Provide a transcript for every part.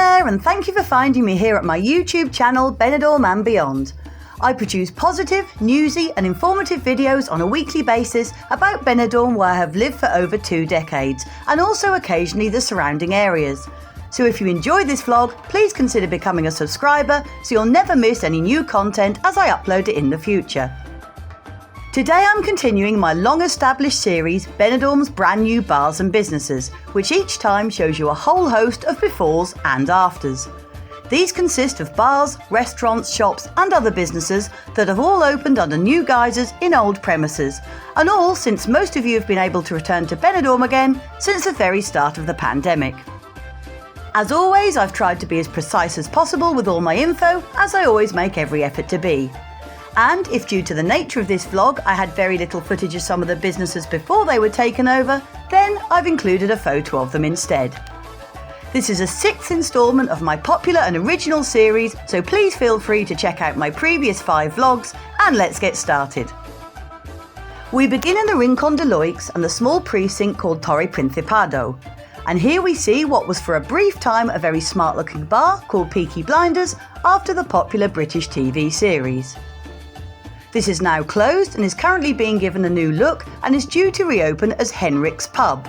there, and thank you for finding me here at my YouTube channel Benidorm and Beyond. I produce positive, newsy and informative videos on a weekly basis about Benidorm, where I have lived for over 2 decades, and also occasionally the surrounding areas. So if you enjoy this vlog, please consider becoming a subscriber so you'll never miss any new content as I upload it in the future. Today I'm continuing my long-established series, Benidorm's brand new bars and businesses, which each time shows you a whole host of befores and afters. These consist of bars, restaurants, shops and other businesses that have all opened under new guises in old premises, and all since most of you have been able to return to Benidorm again since the very start of the pandemic. As always, I've tried to be as precise as possible with all my info, as I always make every effort to be. And if due to the nature of this vlog I had very little footage of some of the businesses before they were taken over, then I've included a photo of them instead. This is a 6th instalment of my popular and original series, so please feel free to check out my previous 5 vlogs, and let's get started. We begin in the Rincon de Loix and the small precinct called Torre Principado. And here we see what was for a brief time a very smart looking bar called Peaky Blinders after the popular British TV series. This is now closed and is currently being given a new look and is due to reopen as Henrik's Pub.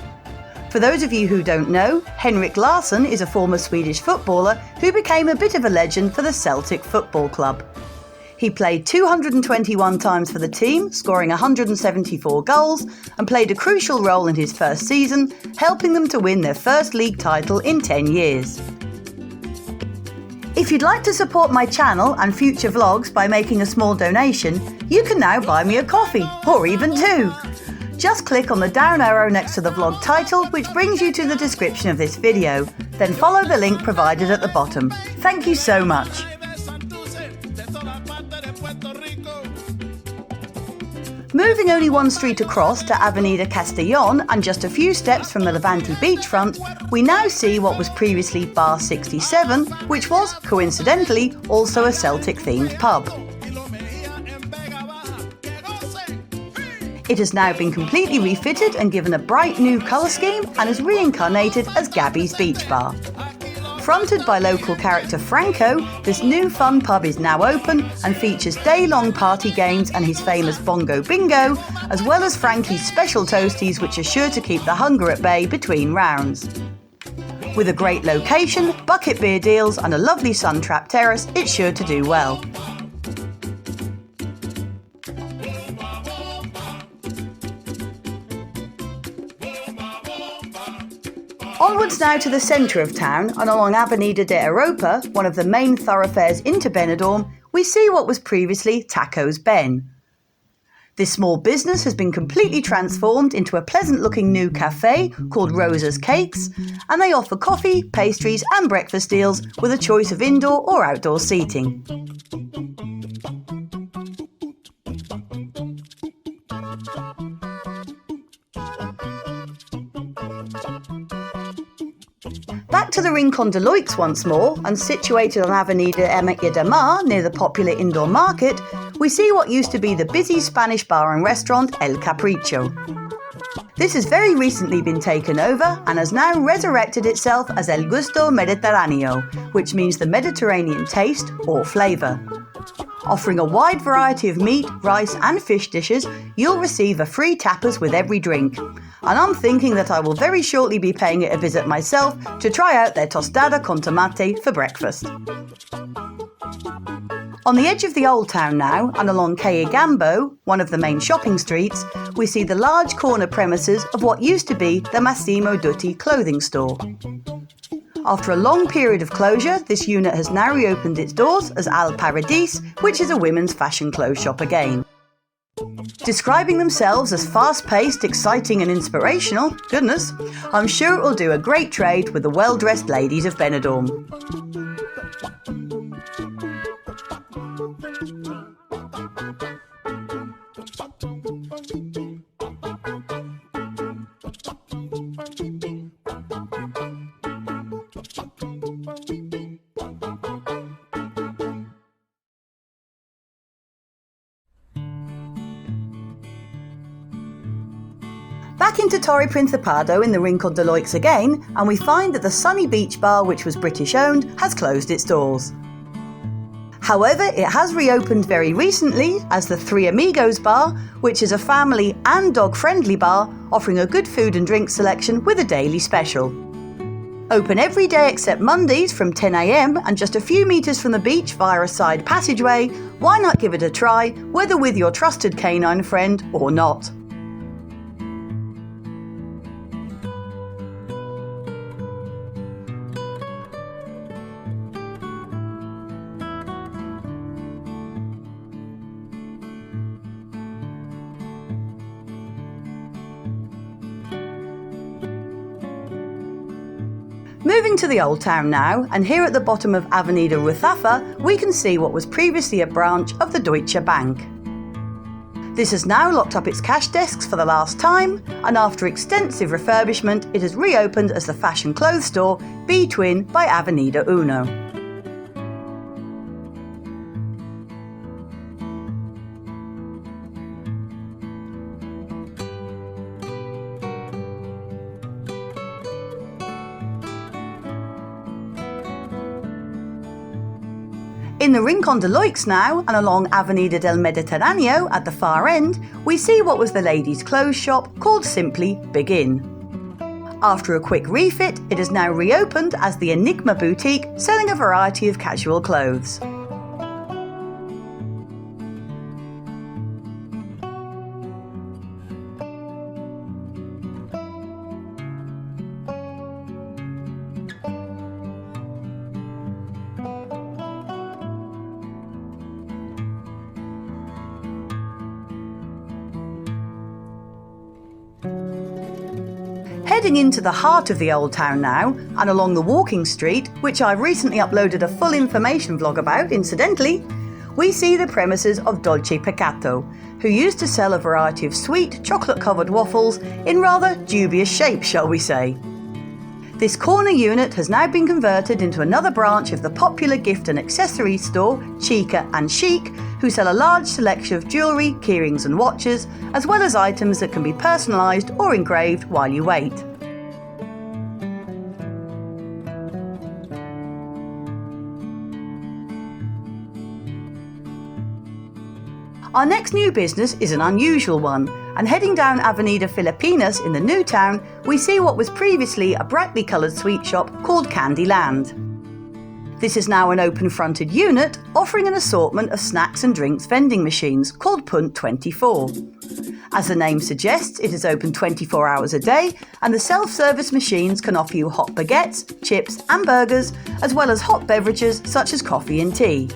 For those of you who don't know, Henrik Larsson is a former Swedish footballer who became a bit of a legend for the Celtic Football Club. He played 221 times for the team, scoring 174 goals, and played a crucial role in his first season, helping them to win their first league title in 10 years. If you'd like to support my channel and future vlogs by making a small donation, you can now buy me a coffee, or even 2. Just click on the down arrow next to the vlog title, which brings you to the description of this video. Then follow the link provided at the bottom. Thank you so much. Moving only one street across to Avenida Castellón and just a few steps from the Levante beachfront, we now see what was previously Bar 67, which was, coincidentally, also a Celtic-themed pub. It has now been completely refitted and given a bright new colour scheme and is reincarnated as Gabby's Beach Bar. Fronted by local character Franco, this new fun pub is now open and features day-long party games and his famous Bongo Bingo, as well as Frankie's special toasties, which are sure to keep the hunger at bay between rounds. With a great location, bucket beer deals and a lovely sun-trapped terrace, it's sure to do well. Onwards now to the centre of town and along Avenida de Europa, one of the main thoroughfares into Benidorm, we see what was previously Taco's Ben. This small business has been completely transformed into a pleasant-looking new cafe called Rosa's Cakes, and they offer coffee, pastries and breakfast deals with a choice of indoor or outdoor seating. Back to the Rincon de Loix once more, and situated on Avenida Ermita de Mar near the popular indoor market, we see what used to be the busy Spanish bar and restaurant El Capricho. This has very recently been taken over and has now resurrected itself as El Gusto Mediterráneo, which means the Mediterranean taste or flavour. Offering a wide variety of meat, rice and fish dishes, you'll receive a free tapas with every drink. And I'm thinking that I will very shortly be paying it a visit myself to try out their tostada con tomate for breakfast. On the edge of the old town now, and along Calle Gambo, one of the main shopping streets, we see the large corner premises of what used to be the Massimo Dutti clothing store. After a long period of closure, this unit has now reopened its doors as Al Paradis, which is a women's fashion clothes shop again. Describing themselves as fast-paced, exciting and inspirational, goodness, I'm sure it will do a great trade with the well-dressed ladies of Benidorm. Back into Torre Principado in the Rincon de Loix again, and we find that the Sunny Beach Bar, which was British owned, has closed its doors. However, it has reopened very recently as the Three Amigos Bar, which is a family and dog-friendly bar offering a good food and drink selection with a daily special. Open every day except Mondays from 10 AM and just a few metres from the beach via a side passageway. Why not give it a try, whether with your trusted canine friend or not? Moving to the Old Town now, and here at the bottom of Avenida Ruzafa, we can see what was previously a branch of the Deutsche Bank. This has now locked up its cash desks for the last time, and after extensive refurbishment, it has reopened as the fashion clothes store B-Twin by Avenida Uno. In the Rincon de Loix now, and along Avenida del Mediterraneo at the far end, we see what was the ladies' clothes shop called simply Begin. After a quick refit, it is now reopened as the Enigma Boutique, selling a variety of casual clothes. Heading into the heart of the Old Town now, and along the walking street, which I've recently uploaded a full information vlog about incidentally, we see the premises of Dolce Peccato, who used to sell a variety of sweet, chocolate-covered waffles in rather dubious shapes, shall we say. This corner unit has now been converted into another branch of the popular gift and accessories store, Chica and Chic, who sell a large selection of jewellery, keyrings and watches, as well as items that can be personalised or engraved while you wait. Our next new business is an unusual one, and heading down Avenida Filipinas in the new town, we see what was previously a brightly coloured sweet shop called Candyland. This is now an open-fronted unit offering an assortment of snacks and drinks vending machines called Punt 24. As the name suggests, it is open 24 hours a day, and the self-service machines can offer you hot baguettes, chips and burgers, as well as hot beverages such as coffee and tea.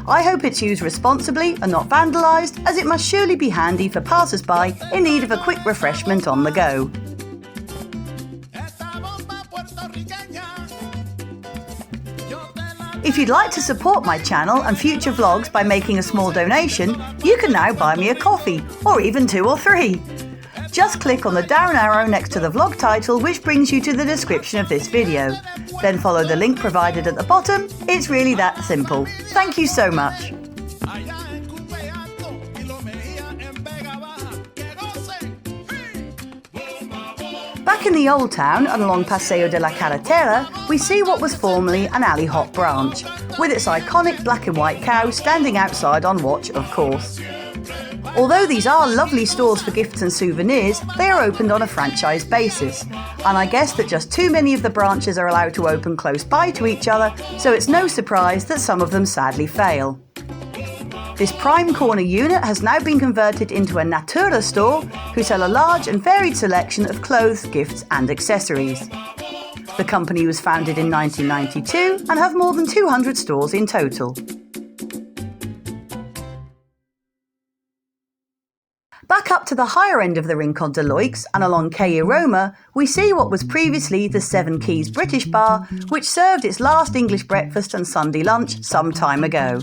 I hope it's used responsibly and not vandalised, as it must surely be handy for passers-by in need of a quick refreshment on the go. If you'd like to support my channel and future vlogs by making a small donation, you can now buy me a coffee, or even 2 or 3. Just click on the down arrow next to the vlog title, which brings you to the description of this video. Then follow the link provided at the bottom. It's really that simple. Thank you so much. Back in the Old Town and along Paseo de la Carretera, we see what was formerly an Alley Hop branch, with its iconic black and white cow standing outside on watch, of course. Although these are lovely stores for gifts and souvenirs, they are opened on a franchise basis, and I guess that just too many of the branches are allowed to open close by to each other, so it's no surprise that some of them sadly fail. This prime corner unit has now been converted into a Natura store, who sell a large and varied selection of clothes, gifts and accessories. The company was founded in 1992 and have more than 200 stores in total. Back up to the higher end of the Rincon de Loix and along Calle Roma, we see what was previously the Seven Keys British Bar, which served its last English breakfast and Sunday lunch some time ago.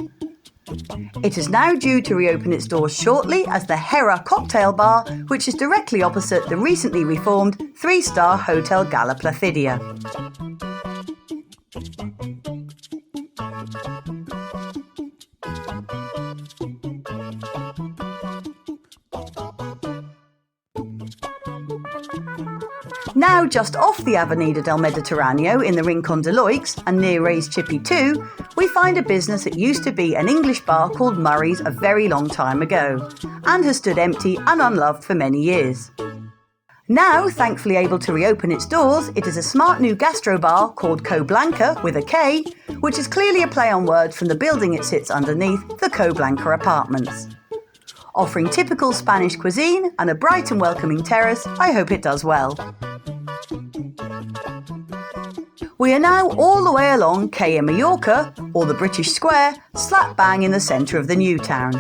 It is now due to reopen its doors shortly as the Hera Cocktail Bar, which is directly opposite the recently reformed 3-star Hotel Gala Placidia. Now just off the Avenida del Mediterraneo in the Rincon de Loix and near Ray's Chippy 2, we find a business that used to be an English bar called Murray's a very long time ago, and has stood empty and unloved for many years. Now, thankfully able to reopen its doors, it is a smart new gastro bar called Co Blanca with a K, which is clearly a play on words from the building it sits underneath, the Co Blanca Apartments. Offering typical Spanish cuisine and a bright and welcoming terrace, I hope it does well. We are now all the way along Calle Mallorca, or the British Square, slap bang in the centre of the new town.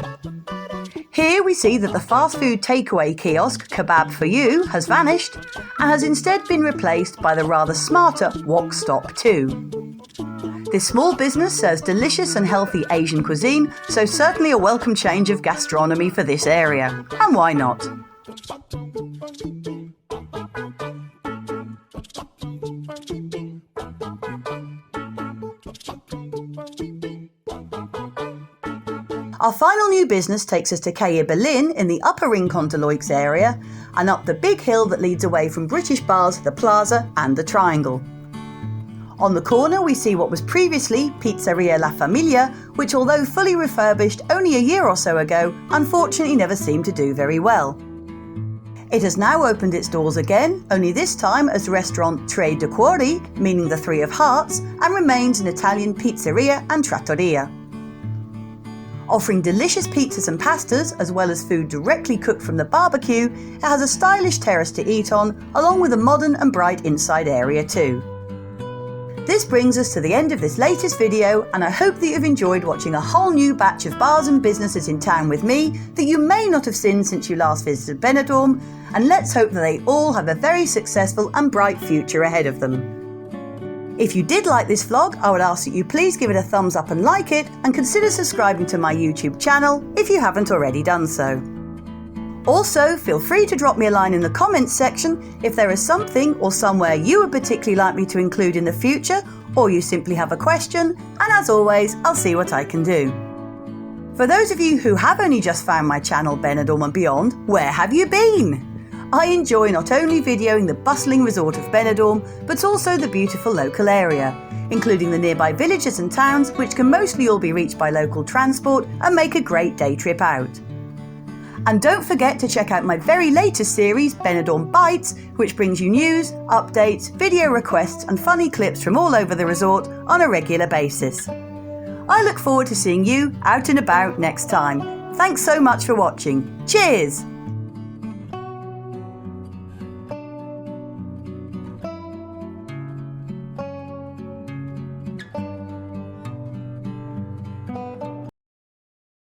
Here we see that the fast food takeaway kiosk Kebab for You has vanished and has instead been replaced by the rather smarter Wok Stop 2. This small business serves delicious and healthy Asian cuisine, so certainly a welcome change of gastronomy for this area. And why not? Our final new business takes us to Calle Berlin in the upper Rincon de Loix area and up the big hill that leads away from British bars, the Plaza and the Triangle. On the corner we see what was previously Pizzeria La Familia, which although fully refurbished only a year or so ago, unfortunately never seemed to do very well. It has now opened its doors again, only this time as restaurant Tre de Cuori, meaning the Three of Hearts, and remains an Italian pizzeria and trattoria. Offering delicious pizzas and pastas, as well as food directly cooked from the barbecue, it has a stylish terrace to eat on, along with a modern and bright inside area too. This brings us to the end of this latest video, and I hope that you've enjoyed watching a whole new batch of bars and businesses in town with me that you may not have seen since you last visited Benidorm, and let's hope that they all have a very successful and bright future ahead of them. If you did like this vlog, I would ask that you please give it a thumbs up and like it, and consider subscribing to my YouTube channel if you haven't already done so. Also, feel free to drop me a line in the comments section if there is something or somewhere you would particularly like me to include in the future, or you simply have a question, and as always, I'll see what I can do. For those of you who have only just found my channel Benidorm and Beyond, where have you been? I enjoy not only videoing the bustling resort of Benidorm, but also the beautiful local area, including the nearby villages and towns which can mostly all be reached by local transport and make a great day trip out. And don't forget to check out my very latest series, Benidorm Bites, which brings you news, updates, video requests and funny clips from all over the resort on a regular basis. I look forward to seeing you out and about next time. Thanks so much for watching. Cheers!